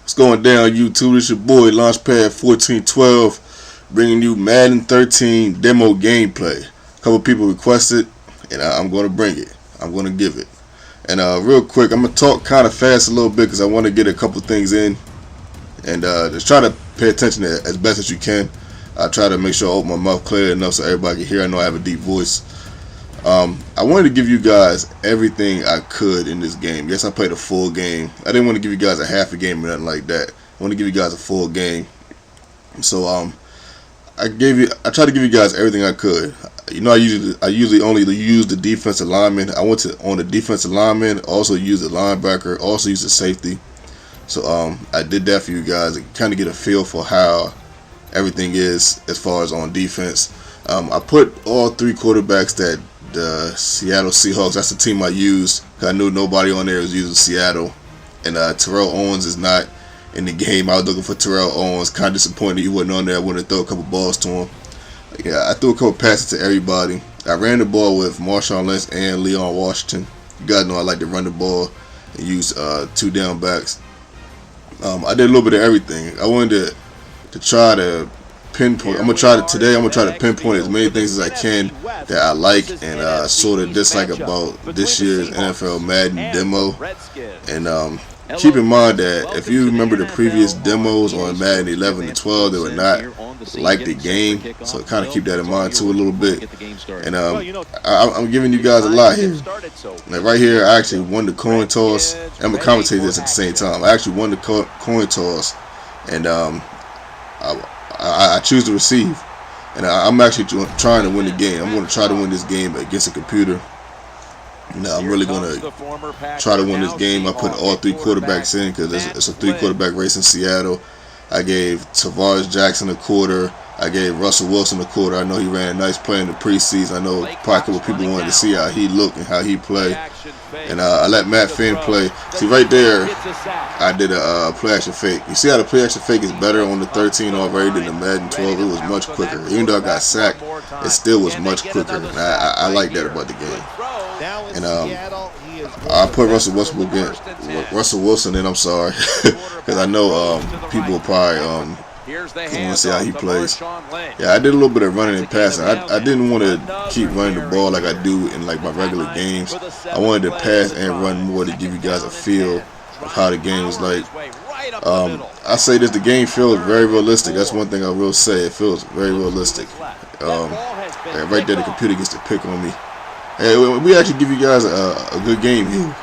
What's going down, YouTube? It's your boy Launchpad1412, bringing you Madden 13 demo gameplay. A couple people requested, and I'm going to bring it. I'm going to give it. And real quick, I'm going to talk kind of fast a little bit because I want to get a couple things in, and just try to pay attention as best as you can. I try to make sure I open my mouth clear enough so everybody can hear. I know I have a deep voice. I wanted to give you guys everything I could in this game. Yes, I played a full game. I didn't want to give you guys a half a game or nothing like that. I want to give you guys a full game. So I tried to give you guys everything I could. You know, I usually only use the defensive lineman. I went to on the defensive lineman, also use the linebacker, also use the safety. So I did that for you guys to kind of get a feel for how everything is as far as on defense. I put all three quarterbacks that the Seattle Seahawks, that's the team I used, because I knew nobody on there was using Seattle. And Terrell Owens is not in the game. I was looking for Terrell Owens. Kind of disappointed he wasn't on there. I wanted to throw a couple balls to him. Yeah, I threw a couple passes to everybody. I ran the ball with Marshawn Lynch and Leon Washington. You guys know I like to run the ball and use two down backs. I did a little bit of everything. I wanted to try to pinpoint. I'm gonna try to pinpoint as many things as I can that I like and sort of dislike about this year's NFL Madden demo. And keep in mind that if you remember the previous demos on Madden 11 and 12, they were not like the game, so kind of keep that in mind too a little bit. And I'm giving you guys a lot here. Like right here, I actually won the coin toss. I'm gonna commentate this at the same time. I actually won the coin toss, and I choose to receive, and I'm actually trying to win the game. I'm going to try to win this game against a computer. Now I'm really going to try to win this game. I put all three quarterbacks in because it's a three quarterback race in Seattle. I gave Tavares Jackson a quarter. I gave Russell Wilson a quarter. I know he ran a nice play in the preseason. I know probably a couple of people wanted to see how he looked and how he played. And I let Matt Finn play. See right there, I did a play action fake. You see how the play action fake is better on the 13 already than the Madden 12? It was much quicker. Even though I got sacked, it still was much quicker. And I like that about the game. And I put Russell Wilson in. I'm sorry, because I know people will probably want to see how he plays. Yeah, I did a little bit of running and passing. I didn't want to keep running the ball like I do in like my regular games. I wanted to pass and run more to give you guys a feel of how the game was like. I say this: the game feels very realistic. That's one thing I will say. It feels very realistic. Right there, the computer gets to pick on me. Hey, we actually give you guys a good game here.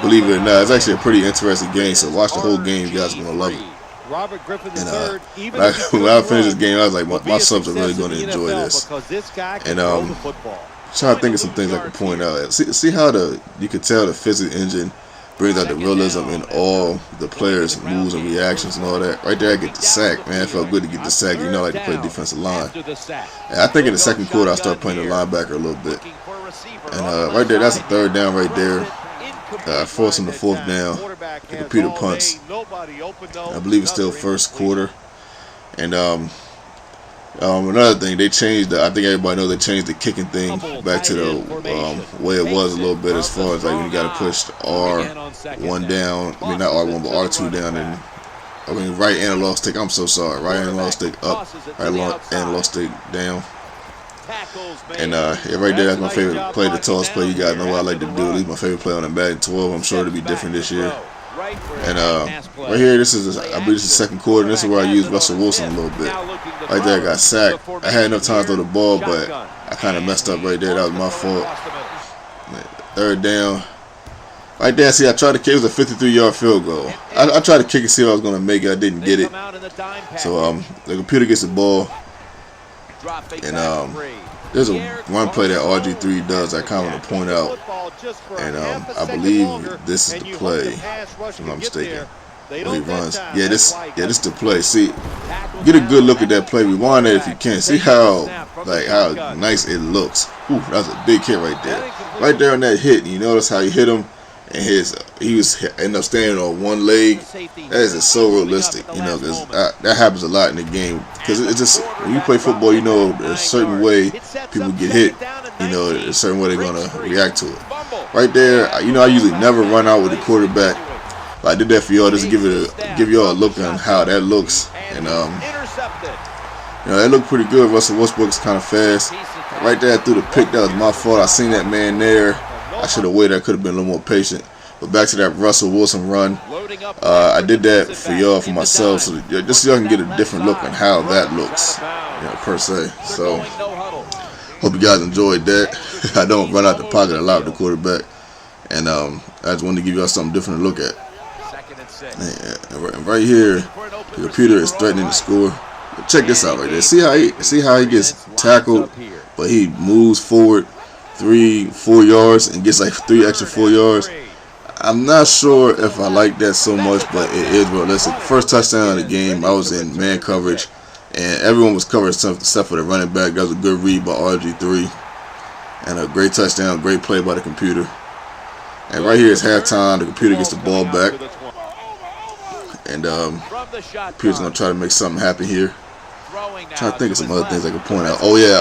Believe it or not, it's actually a pretty interesting game. So watch the whole game. You guys are gonna love it. And when I finished this game, I was like, my subs are really going to enjoy this. And trying to think of some things I can point out. See how you can tell the physics engine brings out the realism in all the players' moves and reactions and all that. Right there, I get the sack. Man, it felt good to get the sack. You know, I like to play defensive line. And I think in the second quarter, I started playing the linebacker a little bit. And right there, that's a third down right there. Forcing the fourth down. The computer punts. I believe it's still first quarter. And another thing, they changed. I think everybody knows they changed the kicking thing back to the way it was a little bit, as far as like when you got to push R1 down. I mean not R1, but R2 down, and right analog stick. I'm so sorry. Right analog stick up. Right analog stick down. And yeah, right there, that's my favorite play, the toss play. You guys know what I like to do. At least my favorite play on the Madden 12. I'm sure it'll be different this year. And right here, I believe this is the second quarter. This is where I used Russell Wilson a little bit. Right there, I got sacked. I had enough time to throw the ball, but I kind of messed up right there. That was my fault. Third down. Right there, see, I tried to kick. It was a 53-yard field goal. I tried to kick and see if I was going to make it. I didn't get it. So the computer gets the ball. And there's a one play that RG3 does I kind of want to point out, and I believe this is the play, if I'm not mistaken, where he runs. Yeah, this is the play. See, get a good look at that play. Rewind it if you can. See how nice it looks. Ooh, that was a big hit right there. Right there on that hit. You notice how he hit him, and he ended up standing on one leg. That is just so realistic, you know, because that happens a lot in the game. Because it's just, when you play football, you know, there's a certain way people get hit. You know, there's a certain way they're going to react to it. Right there, you know, I usually never run out with the quarterback. But I did that for y'all just to give y'all a look on how that looks. And that looked pretty good. Russell Westbrook's kind of fast. Right there, I threw the pick. That was my fault. I seen that man there. I should have waited. I could have been a little more patient. But back to that Russell Wilson run. I did that for y'all, for myself, so just so y'all can get a different look on how that looks, per se. So, hope you guys enjoyed that. I don't run out the pocket a lot with the quarterback. And I just wanted to give y'all something different to look at. And right here, the computer is threatening to score. But check this out right there. See how he gets tackled, but he moves forward 3-4 yards and gets like 3 extra 4 yards. I'm not sure if I like that so much, but it is realistic. First touchdown of the game, I was in man coverage, and everyone was covered except for the running back. That was a good read by RG3, and a great touchdown, great play by the computer. And right here is halftime. The computer gets the ball back, and computer's gonna try to make something happen here. I'm trying to think of some other things I could point out. Oh yeah,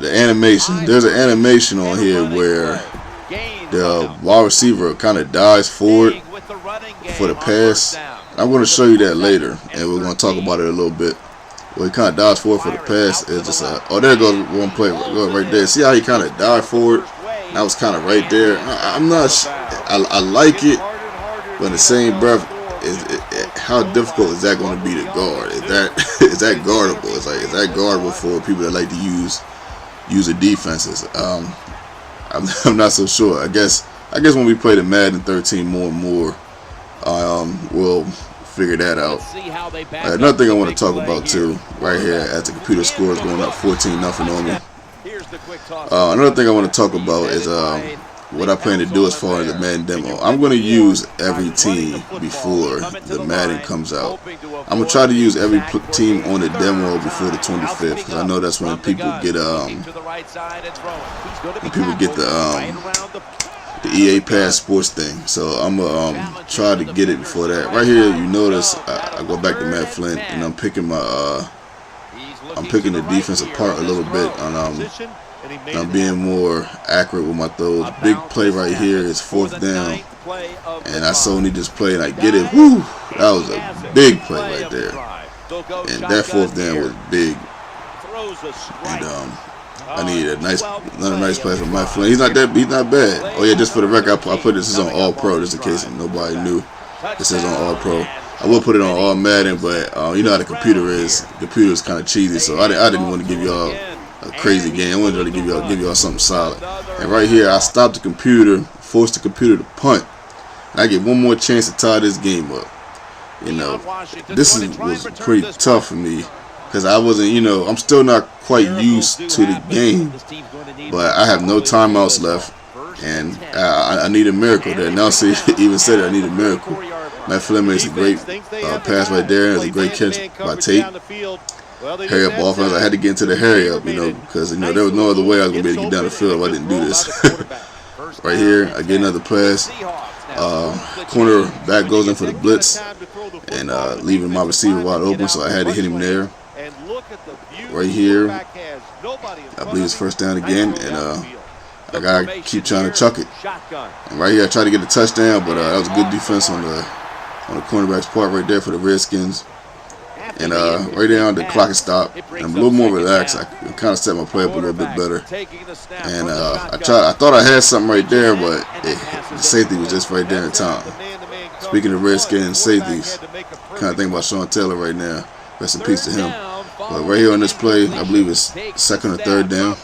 the animation. There's an animation on here where the wide receiver kind of dives forward for the pass. I'm going to show you that later, and we're going to talk about it a little bit. Where he kind of dives forward for the pass. It's just oh, there goes one play right there. See how he kind of dived forward? That was kind of right there. I'm not. I like it, but in the same breath, how difficult is that going to be to guard? Is that guardable? It's like, is that guardable for people that like to use the defenses? I'm not so sure. I guess when we play the Madden 13 more and more, we'll figure that out. Another thing I want to talk about too, right here, as the computer score is going up 14-0 on me. Another thing I want to talk about is what I plan to do as far as the Madden demo. I'm going to use every team before the Madden comes out. I'm going to try to use every team on the demo before the 25th, because I know that's when people get the EA Pass Sports thing. So I'm going to try to get it before that. Right here, you notice I go back to Matt Flint, and I'm picking the defense apart a little bit, and I'm being more accurate with my throws. Big play right here is 4th down, and I so need this play, and I get it. Woo! That was a big play right there, and that 4th down was big. And I need another nice play from Mike Flynn. He's not bad. Oh yeah, just for the record, I put this on All Pro just in case nobody knew. This is on All Pro. I will put it on All Madden, but you know how the computer is. The computer is kind of cheesy, so I didn't want to give y'all a crazy game. I wanted to give y'all something solid. And right here, I stopped the computer, forced the computer to punt, and I get one more chance to tie this game up. This was pretty tough for me, because I wasn't, I'm still not quite used to the game, but I have no timeouts left, and I need a miracle there. Now see, even said it, I need a miracle. Matt Flynn makes a great pass right there. It's a great catch by Tate. Hurry up offense. I had to get into the hurry up, because there was no other way I was going to be able to get down the field if I didn't do this. Right here, I get another pass. Corner back goes in for the blitz, and leaving my receiver wide open, so I had to hit him there. Right here, I believe it's 1st down again, and I gotta keep trying to chuck it. And right here, I tried to get a touchdown, but that was a good defense on the cornerback's part right there for the Redskins. And right there on the clock is stopped, and I'm a little more relaxed. I kind of set my play up a little bit better. And I thought I had something right there, but the safety was just right there in time. Speaking of Redskins safeties, kind of think about Sean Taylor right now. Rest in peace to him. But right here on this play, I believe it's 2nd or 3rd down.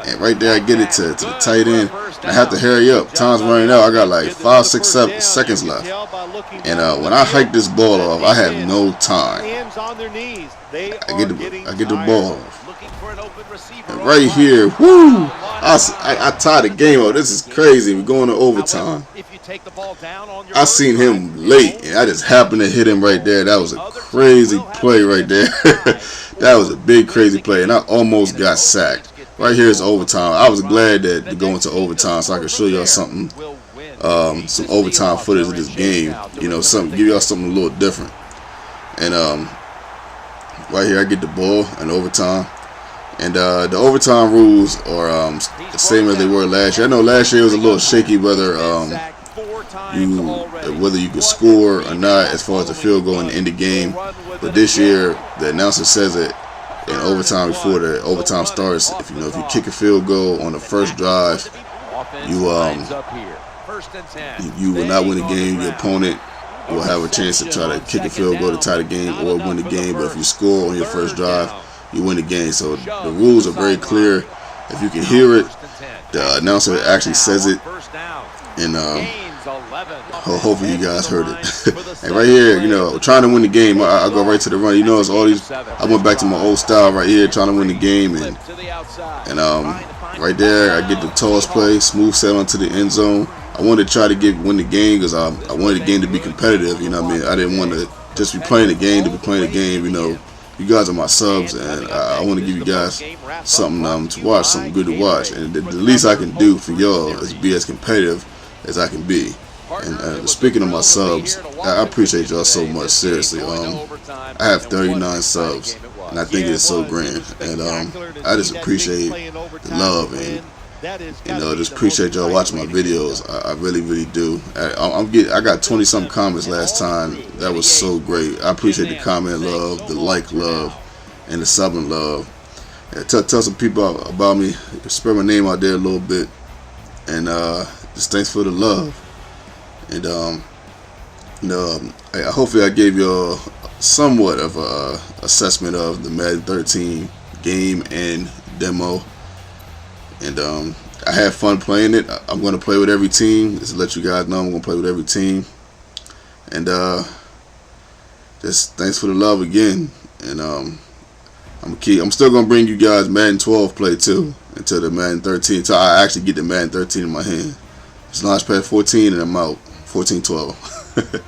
And right there, I get it to the tight end. And I have to hurry up. Time's running out. I got like 5, 6, 7 seconds left. And when I hike this ball off, I have no time. I get the ball off. And right here, whoo! I tied the game up. This is crazy. We're going to overtime. I seen him late, and I just happened to hit him right there. That was a crazy play right there. That was a big, crazy play, and I almost got sacked. Right here is overtime. I was glad to go into overtime so I could show y'all something, some overtime footage of this game. Give y'all something a little different. And right here, I get the ball in overtime. And the overtime rules are the same as they were last year. I know last year was a little shaky whether whether you can score or not as far as the field goal in the end of the game. But this year, the announcer says it in overtime before the overtime starts. If you kick a field goal on the first drive, you will not win the game. Your opponent will have a chance to try to kick a field goal to tie the game or win the game. But if you score on your first drive, you win the game. So the rules are very clear. If you can hear it, the announcer actually says it, and hopefully you guys heard it. And right here, trying to win the game, I go right to the run. It's all these. I went back to my old style right here, trying to win the game, and right there I get the toss play, smooth set onto the end zone. I wanted to try to win the game because I wanted the game to be competitive. I didn't want to just be playing the game to be playing the game. You guys are my subs, and I want to give you guys something to watch, something good to watch. And the least I can do for y'all is be as competitive as I can be. And speaking of my subs, I appreciate y'all so much. Seriously, I have 39 subs, and I think it's so grand. And I just appreciate the love, and just appreciate y'all watching my videos. I really, really do. I got 20-something comments last time. That was so great. I appreciate the comment love, the like love, and the subbing love. And tell some people about me. Spread my name out there a little bit. And just thanks for the love. And hopefully I gave you somewhat of a assessment of the Madden 13 game and demo. And I had fun playing it. I'm going to play with every team. Just to let you guys know, I'm going to play with every team. And just thanks for the love again. And I'm still going to bring you guys Madden 12 play too until the Madden 13. Until I actually get the Madden 13 in my hand. It's Launchpad 14 and I'm out. 14-12.